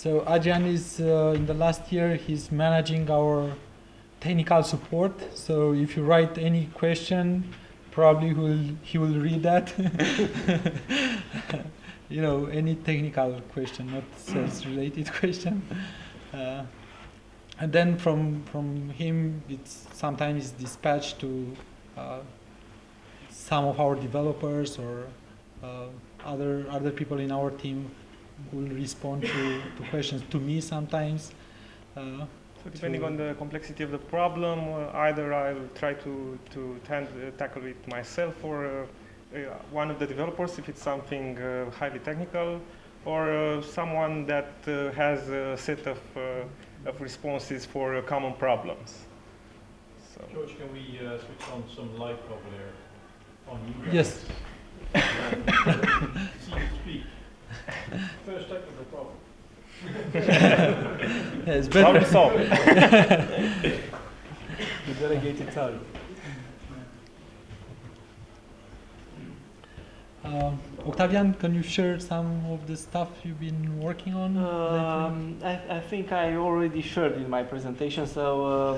So Adrian is in the last year he's managing our technical support. So if you write any question, probably he will read that. You know, any technical question, not sales-related question. And then from him, it's sometimes dispatched to some of our developers or other people in our team who will respond to questions, to me sometimes. So depending on the complexity of the problem, either I'll try to tackle it myself or one of the developers if it's something highly technical, or someone that has a set of responses for common problems. So. George, can we switch on some light over there on you guys? Yes. See you speak. First technical problem. Yes, better solved. the delegated task. Octavian, can you share some of the stuff you've been working on lately? I think I already shared in my presentation, so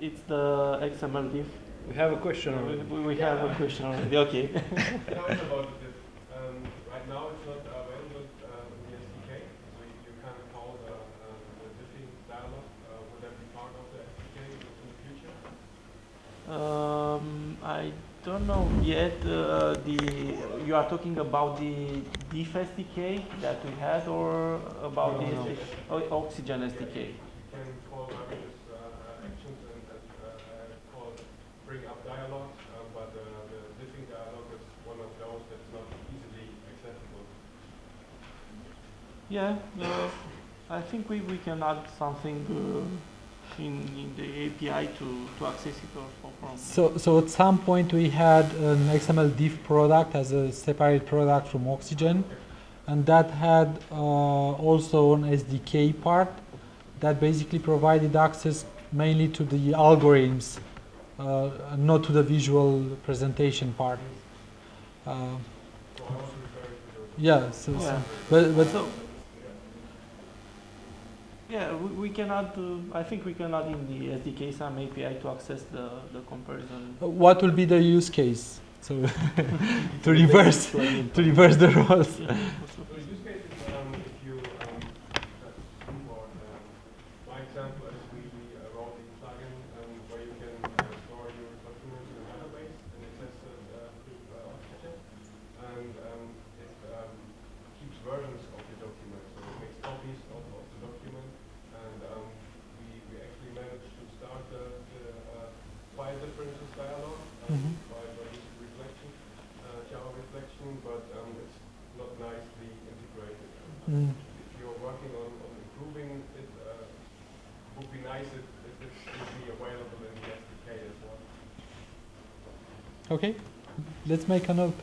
it's the XML Diff. We have a question already. We have a question already, okay. Tell us about the diff. Right now it's not available in the SDK, so you kind of call the diffing dialog. Would that be part of the SDK in the future? I don't know yet. You are talking about the Diff SDK that we had, or about the oXygen SDK? You can call various actions and call bring up dialog, but the diffing dialog is one of those that's not easily accessible. Yeah, I think we can add something in the API to access it or from. So at some point we had an XML Diff product as a separate product from oXygen, and that had also an SDK part that basically provided access mainly to the algorithms, not to the visual presentation part. Yeah, but so, yeah, we can add. I think we can add in the SDK some API to access the comparison. What will be the use case? So to reverse the roles. So the use case is if you for my example is we wrote a plugin where you can store your documents in a database and access it through oXygen, and it keeps versions of the document, so it makes copies of the document, and we actually managed to start the file differences dialog by using reflection, Java reflection, but it's not nicely integrated. If you're working on improving it, would be nice if it would be available in the SDK as well. Okay, let's make a note.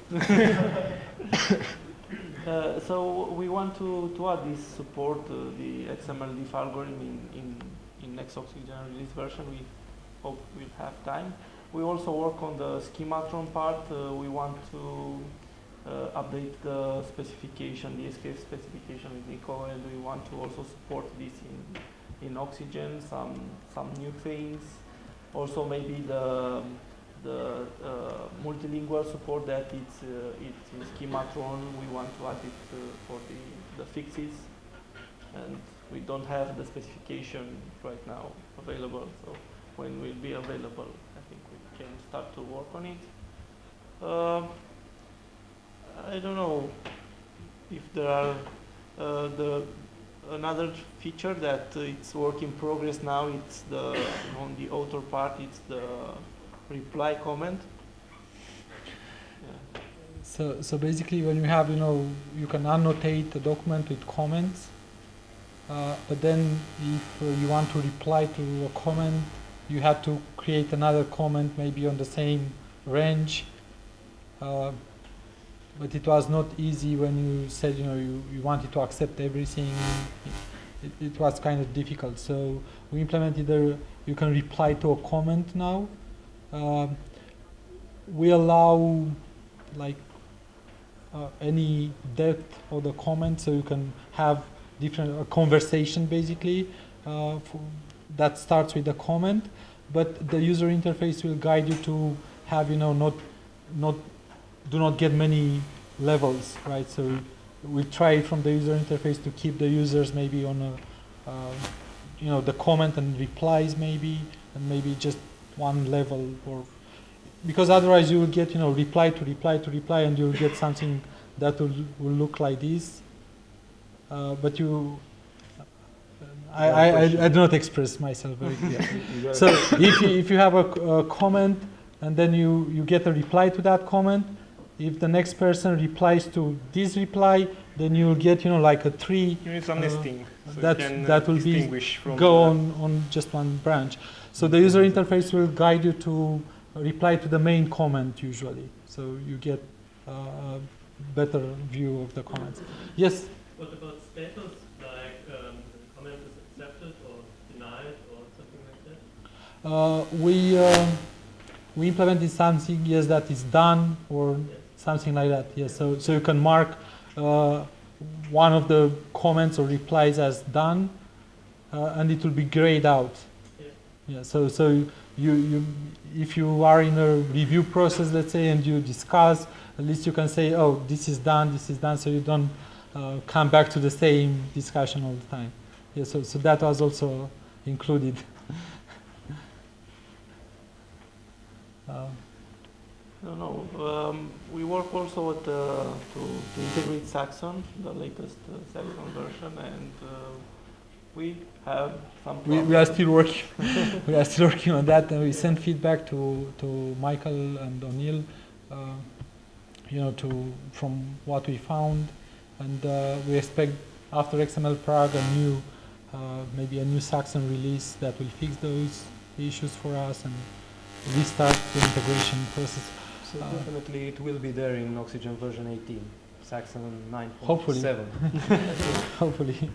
So we want to add this support, the XML Diff algorithm in next oXygen release version. We hope we'll have time. We also work on the schematron part. We want to update the specification, the escape specification with Nico, and we want to also support this in oXygen, some new things. Also maybe the multilingual support that it's in schematron. We want to add it for the fixes, and we don't have the specification right now available. So when it will be available, I think we can start to work on it. I don't know if there are another feature that it's work in progress now. It's on the author part. It's the reply comment. Yeah. So basically, when you have, you can annotate a document with comments, but then if you want to reply to a comment, you have to create another comment maybe on the same range. But it was not easy when you said, you wanted to accept everything. It was kind of difficult. So we implemented you can reply to a comment now. We allow like any depth of the comment, so you can have different conversation basically that starts with a comment, but the user interface will guide you to have do not get many levels, right? So we try from the user interface to keep the users maybe on the comment and replies maybe, and maybe just one level, or because otherwise you will get reply to reply to reply, and you'll get something that will look like this. But I do not express myself very clearly. So if you have a comment and then you get a reply to that comment, if the next person replies to this reply, then you'll get like a tree. You need some nesting. So that will distinguish from on just one branch. So the user interface will guide you to reply to the main comment usually. So you get a better view of the comments. Yes? What about status, like the comment is accepted or denied or something like that? We implemented something, yes, that is done or something like that. Yes, so you can mark one of the comments or replies as done, and it will be grayed out. Yeah. So you if you are in a review process, let's say, and you discuss, at least you can say, oh, this is done, so you don't come back to the same discussion all the time. Yeah. So that was also included. No. We work also to integrate Saxon, the latest Saxon version, and we have some. We are still working. We are still working on that, and we send feedback to Michael and O'Neill, from what we found, and we expect after XML Prague maybe a new Saxon release that will fix those issues for us and restart the integration process. So definitely it will be there in oXygen version 18, Saxon 9.7. Hopefully. Hopefully.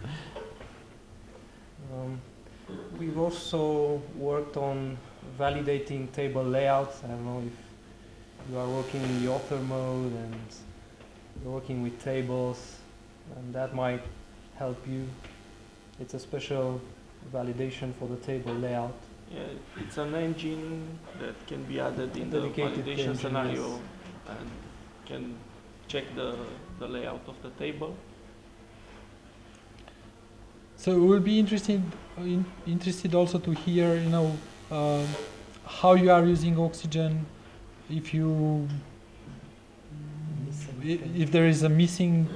We've also worked on validating table layouts. I don't know if you are working in the author mode and you're working with tables, and that might help you. It's a special validation for the table layout. Yeah, it's an engine that can be added in the Dedicated validation engine, scenario, yes. and can check the layout of the table. So we'll be interested also to hear, how you are using oXygen, if there is a missing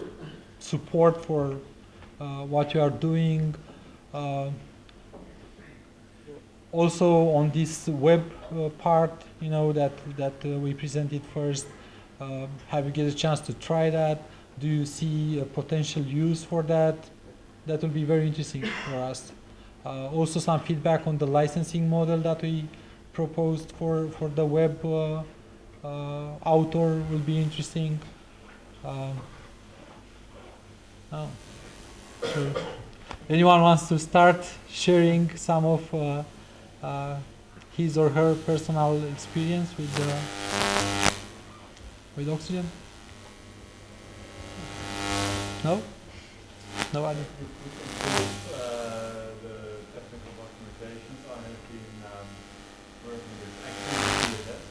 support for what you are doing. Also on this web part, that we presented first, have you get a chance to try that? Do you see a potential use for that? That will be very interesting for us. Also some feedback on the licensing model that we proposed for the web author will be interesting. So anyone wants to start sharing some of his or her personal experience with oXygen? No? Nobody? The technical documentations, I have been working with XML Diff,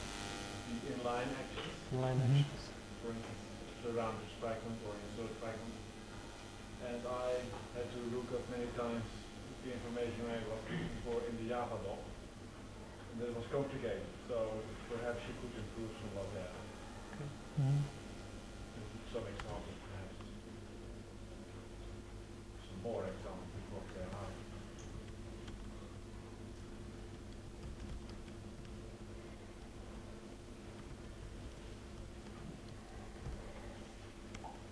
the inline actions. Line Mhm. actions. For instance, surround this fragment or insert fragment. And I had to look up many times the information I was looking for in the Java doc. And that was complicated, so perhaps you could improve somewhat there. Mhm. Some examples perhaps. Some more examples of what there are.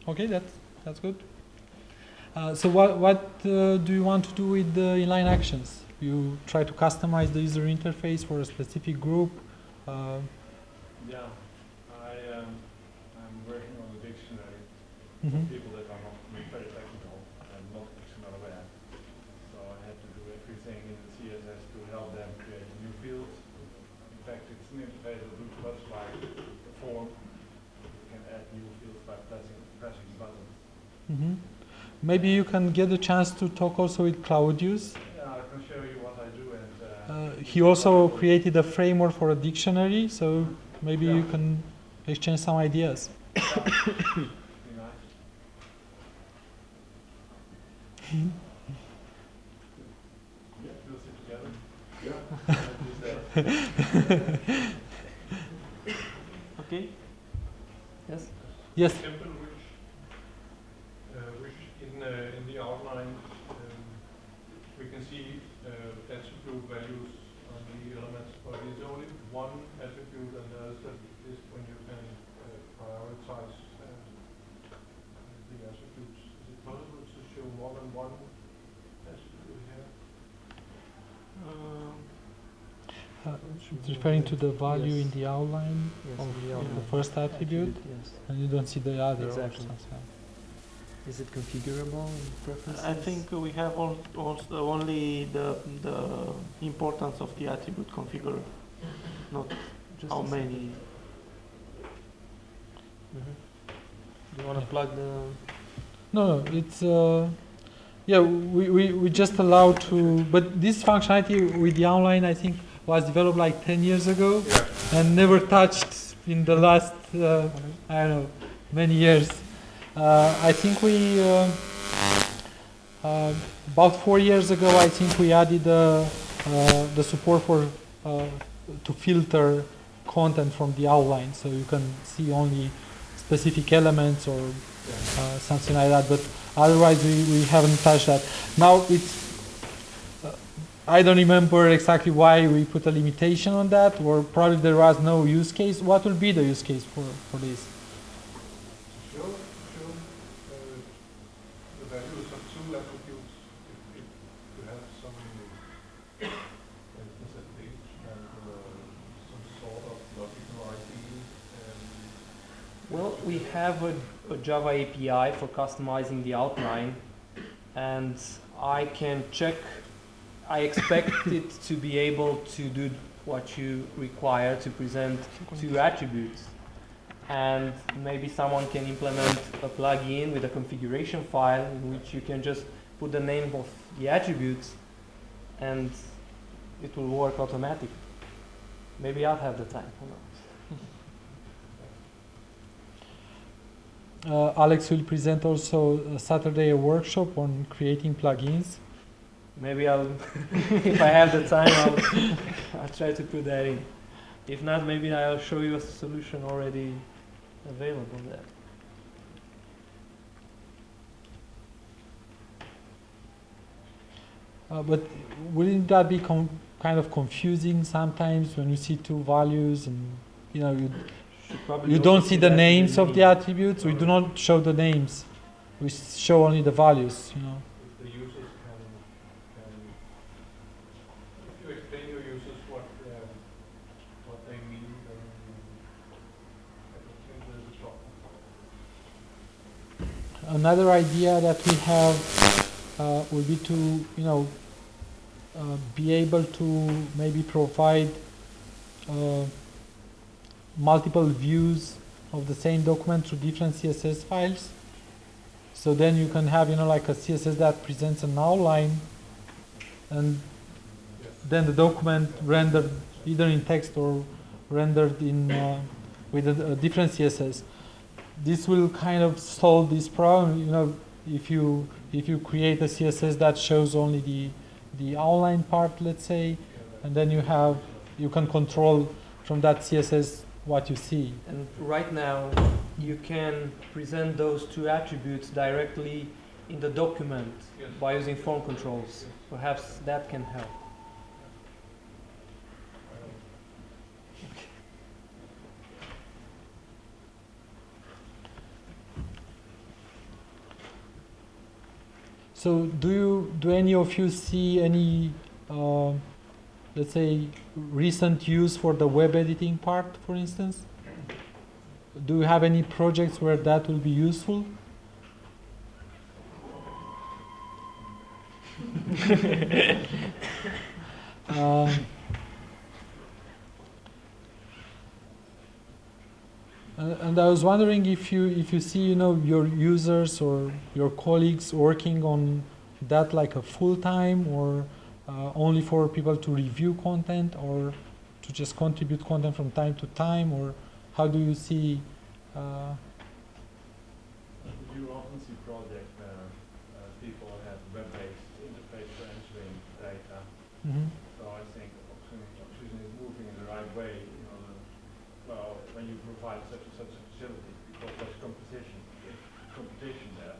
Okay, that's good. So what do you want to do with the inline actions? You try to customize the user interface for a specific group. Yeah, I'm working on a dictionary for Mhm. people that are not very technical and not XML aware. So I had to do everything in the CSS to help them create new fields. In fact, it's an interface that looks much like a form. You can add new fields by pressing buttons. Mhm. maybe you can get a chance to talk also with Claudius. Yeah, I can show you what I do. And He also created a framework for a dictionary, so maybe Yeah. you can exchange some ideas. be nice. Yeah, we'll sit together. Yeah. Okay. Yes. Yes. Example which in the outline we can see attribute values on the elements, but it's only one attribute, and the other is when you can prioritize the attributes. Is it possible to show more than one attribute here? It's referring to the value in the outline Yes, of in the the outline. first attribute, Yes. and you don't see the other. Exactly. options. Is it configurable in preferences? I think we have only the importance of the attribute configured, not Just how a second. many. Do you want to plug the? No, it's yeah. We just allow to, but this functionality with the online, I think, was developed like 10 years ago, and never touched in the last I don't know, many years. I think we about 4 years ago, I think we added the support for to filter content from the outline, so you can see only specific elements or something like that. But otherwise, we haven't touched that. Now it's I don't remember exactly why we put a limitation on that, or probably there was no use case. What will be the use case for this? Show the values of two attributes if you have some, for instance, a page and some sort of logical ID. Well, we have a Java API for customizing the outline, and I can check. I expect it to be able to do what you require to present two attributes. And maybe someone can implement a plugin with a configuration file in which you can just put the name of the attributes and it will work automatically. Maybe I'll have the time, who knows. Alex will present also Saturday a workshop on creating plugins. Maybe I'll, if I have the time, I'll try to put that in. If not, maybe I'll show you a solution already available there. But wouldn't that be kind of confusing sometimes when you see two values and you don't see the names of the attributes? We do not show the names. We show only the values. If the users can if you explain your users what they mean, then I don't think there's a problem. Another idea that we have would be to be able to maybe provide multiple views of the same document through different CSS files. So then you can have like a CSS that presents an outline, and then the document rendered either in text or rendered in with a different CSS. This will kind of solve this problem. If you create a CSS that shows only the outline part, let's say, and then you can control from that CSS what you see. And right now, you can present those two attributes directly in the document by using form controls. Perhaps that can help. So do any of you see any, let's say, recent use for the web editing part, for instance? Do you have any projects where that will be useful? And I was wondering if you see, your users or your colleagues working on that like a full time, or only for people to review content, or to just contribute content from time to time, or how do you see? You often see projects where people have web-based interface for entering data. Mhm. So I think oXygen is moving in the right way. Well, when you provide such and such a facility, because there's competition there.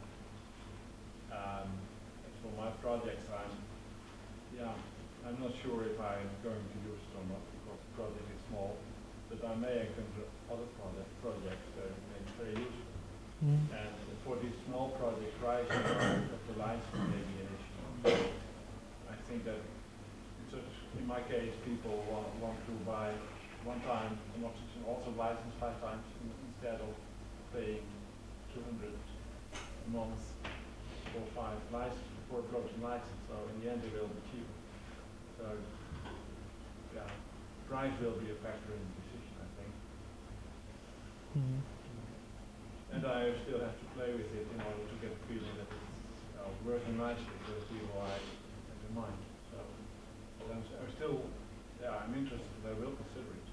As for my projects, I'm not sure if I'm going to use it or not, because the project is small, but I may encounter other projects that may be very useful. Mhm. And for these small projects, pricing of the license may be an issue. I think that in my case, people want to buy one time an oXygen also license 5 times instead of paying 200 a month for 5 licenses for a broken license. So in the end, it will be cheaper. So yeah, price will be a factor in the decision, I think. Mhm. And I still have to play with it in order to get the feeling that it's working nicely for the people I have in mind. So I'm still, I'm interested. I will consider it.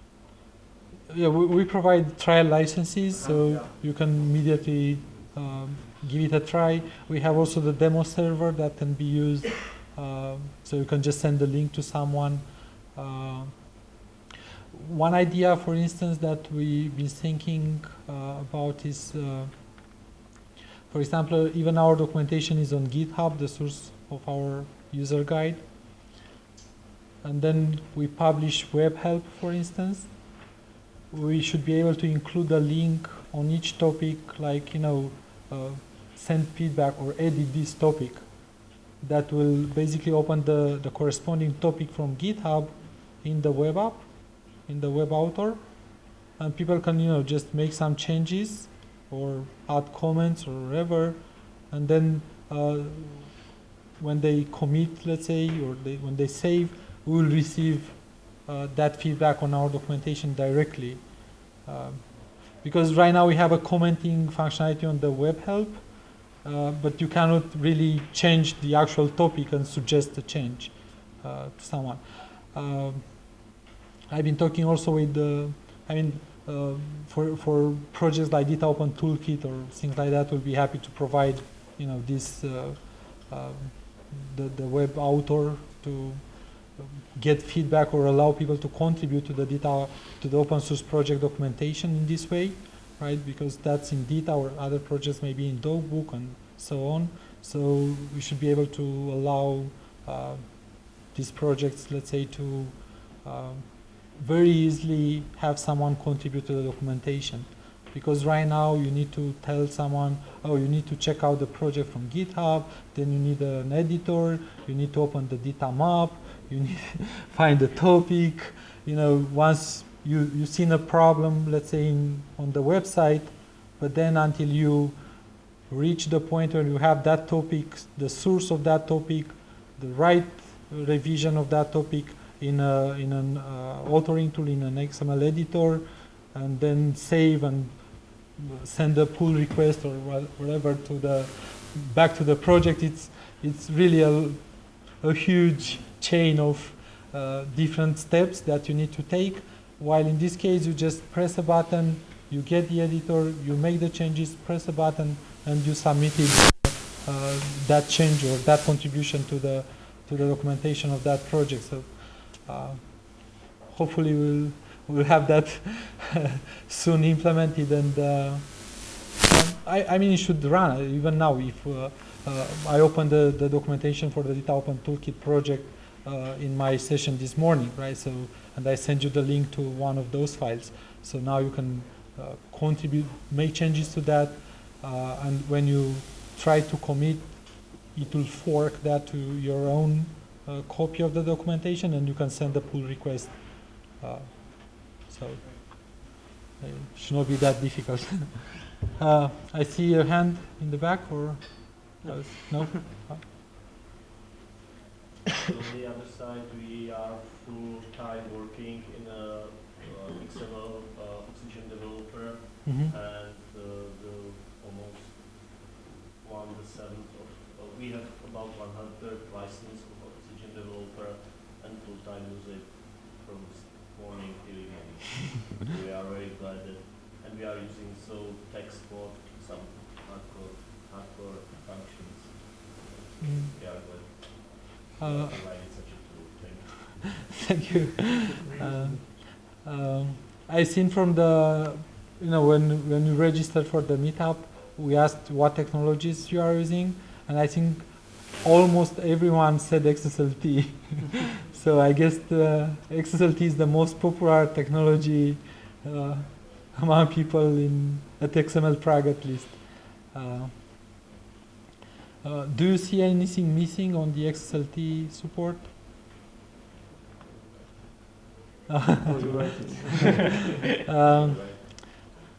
Yeah, we provide trial licenses, so Yeah. you can immediately give it a try. We have also the demo server that can be used, so you can just send the link to someone. One idea, for instance, that we've been thinking about is, for example, even our documentation is on GitHub, the source of our user guide. And then we publish web help, for instance. We should be able to include a link on each topic, like, send feedback or edit this topic. That will basically open the corresponding topic from GitHub in the web app, in the web author. And people can, just make some changes or add comments or whatever. And then when they commit, let's say, or when they save, we will receive that feedback on our documentation directly. Because right now we have a commenting functionality on the web help, but you cannot really change the actual topic and suggest a change to someone. I've been talking also with for projects like Data Open Toolkit or things like that, we'll be happy to provide, this the web author to get feedback or allow people to contribute to the open source project documentation in this way, right? Because that's in Data, or other projects maybe in Dogbook and so on. So we should be able to allow these projects, let's say, to very easily have someone contribute to the documentation. Because right now you need to tell someone, oh, you need to check out the project from GitHub, then you need an editor, you need to open the data map, you need to find the topic. Once you've seen a problem, let's say on the website, but then until you reach the point where you have that topic, the source of that topic, the right revision of that topic in an authoring tool, in an XML editor, and then save and send a pull request or whatever back to the project. It's really a huge chain of different steps that you need to take. While in this case, you just press a button, you get the editor, you make the changes, press a button, and you submitted that change or that contribution to the documentation of that project. So hopefully we'll have that soon implemented, and I mean it should run even now. If I opened the documentation for the Data Open Toolkit project in my session this morning, right? So, and I send you the link to one of those files. So now you can contribute, make changes to that, and when you try to commit, it will fork that to your own copy of the documentation, and you can send a pull request. So it should not be that difficult. I see a hand in the back, or no? On the other side, we are full-time working in a XML oXygen developer, Mm-hmm. we have about 100 license of oXygen developer and full-time user from morning till evening. We are very glad that, and we are using so text for some hardcore functions. We are glad. Provided such a tool. Thank you. Thank you. I seen from the, when you registered for the meetup, we asked what technologies you are using, and I think almost everyone said XSLT. So I guess the XSLT is the most popular technology among people at XML Prague at least. Do you see anything missing on the XSLT support?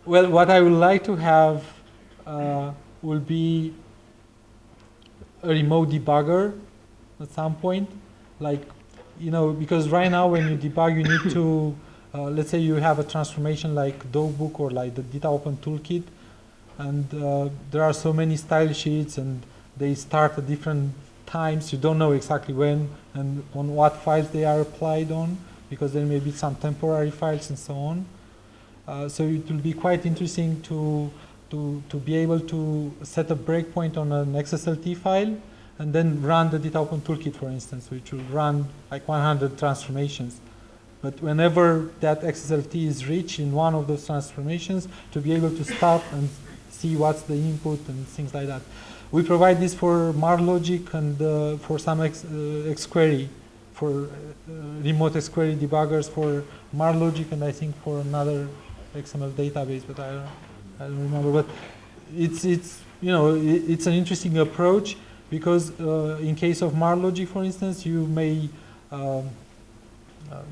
Well, what I would like to have will be a remote debugger at some point, because right now when you debug, you need to, let's say you have a transformation like Dogbook or like the Data Open Toolkit, and there are so many style sheets and they start at different times. You don't know exactly when and on what files they are applied on, because there may be some temporary files and so on. So it will be quite interesting to be able to set a breakpoint on an XSLT file and then run the Data Open Toolkit, for instance, which will run like 100 transformations. But whenever that XSLT is reached in one of those transformations, to be able to stop and see what's the input and things like that. We provide this for MarLogic and for some XQuery, for remote XQuery debuggers for MarLogic, and I think for another XML database, but I don't remember. But it's an interesting approach, because in case of MarLogic, for instance, you may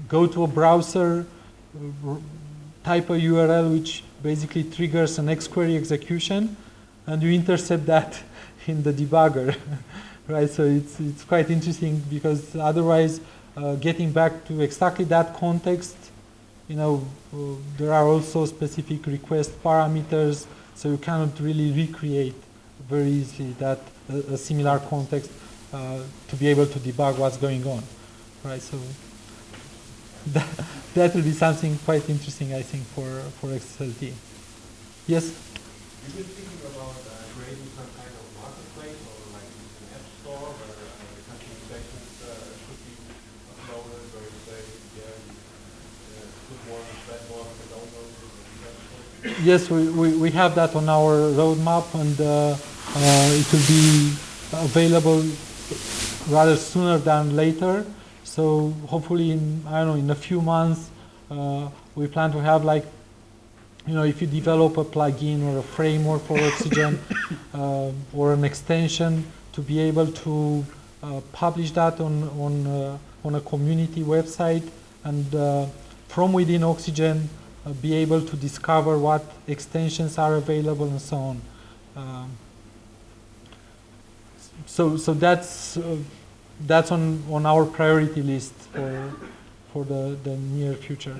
go to a browser, type a URL which basically triggers an XQuery execution, and you intercept that in the debugger, right? So it's quite interesting, because otherwise, getting back to exactly that context, there are also specific request parameters, so you cannot really recreate very easily that a similar context to be able to debug what's going on, right? So that will be something quite interesting, I think, for XSLT. Yes. You've been thinking about creating some kind of marketplace or like an app store where customization could be uploaded, where you say, put more, spend more on the download. Yes, we have that on our roadmap, and it will be available rather sooner than later. So hopefully in a few months, we plan to have if you develop a plugin or a framework for oXygen or an extension, to be able to publish that on a community website, and from within oXygen be able to discover what extensions are available and so on. So that's on our priority list for the near future.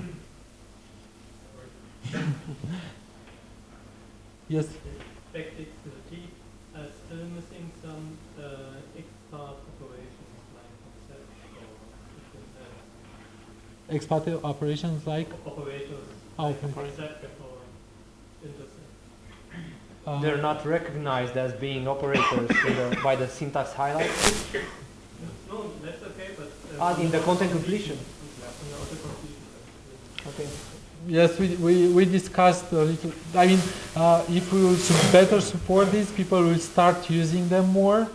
Yes. Back to XLT, still missing some XPath operations like concept or XPath operations like? Operations. Oh, Concept or intercept. They're not recognized as being operators by the syntax highlight? No, that's okay, but... in the content completion? Okay. Yes, we discussed a little. I mean, if we will better support this, people will start using them more. Yeah.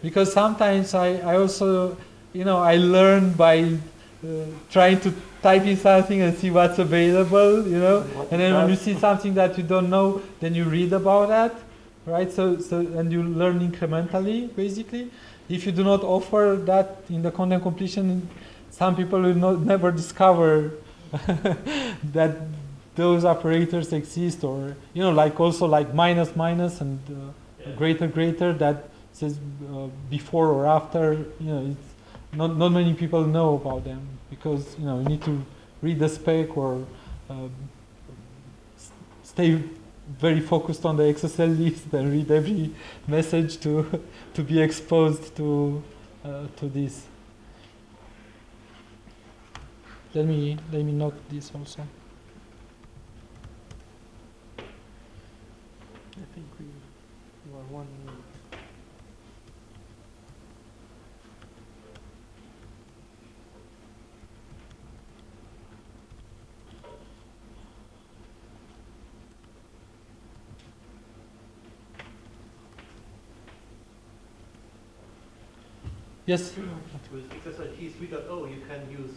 Because sometimes I also, I learn by trying to type in something and see what's available, and then when you see something that you don't know, then you read about that, right? So and you learn incrementally, basically. If you do not offer that in the content completion, some people will never discover that those operators exist, or like minus minus and greater that says before or after. It's not many people know about them, because you need to read the spec or stay very focused on the XSL list and read every message to be exposed to this. Let me note this also. I think we are 1 minute. Yes. With XSLT 3.0, you can use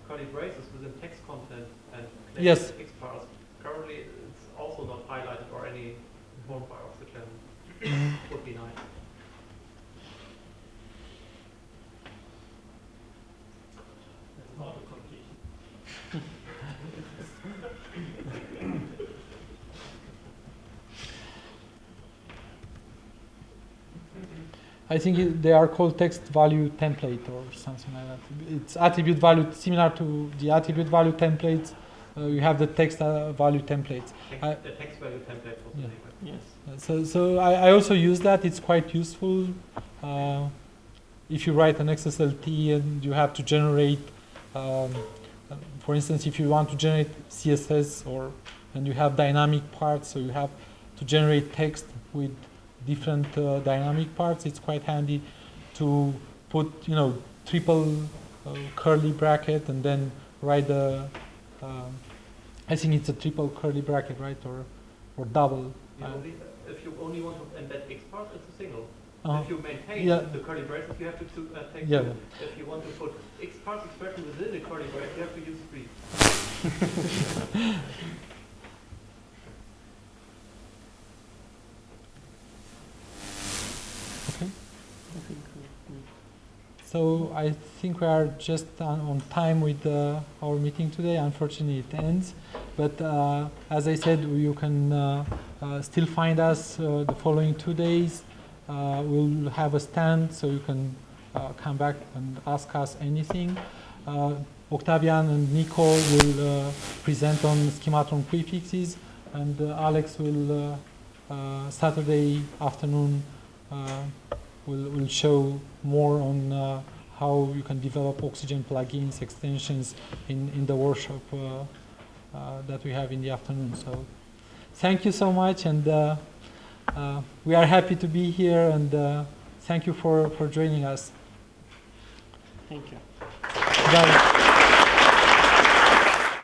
curly braces within text content and claim Yes. XParse. Currently, it's also not highlighted or any form by oXygen. Would be nice. That's not a completion. I think they are called text value template or something like that. It's attribute value, similar to the attribute value templates. You have the text value templates. The text value template was the name. Yes. So I also use that. It's quite useful. If you write an XSLT and you have to generate, for instance, if you want to generate CSS and you have dynamic parts, so you have to generate text with different dynamic parts, it's quite handy to put, triple curly bracket and then write the, I think it's a triple curly bracket, right, or double. If you only want to embed XParse, it's a single. Uh-huh. If you maintain Yeah. the curly braces, you have to take Yeah. two. If you want to put XParse expression within the curly brace, you have to use 3. Okay. I think So I think we are just on time with our meeting today. Unfortunately, it ends. But as I said, you can still find us the following 2 days. We'll have a stand, so you can come back and ask us anything. Octavian and Nico will present on schematron prefixes, and Alex will Saturday afternoon will show more on how you can develop oXygen plugins, extensions in the workshop that we have in the afternoon. So thank you so much, and we are happy to be here, and thank you for joining us. thank you. Bye.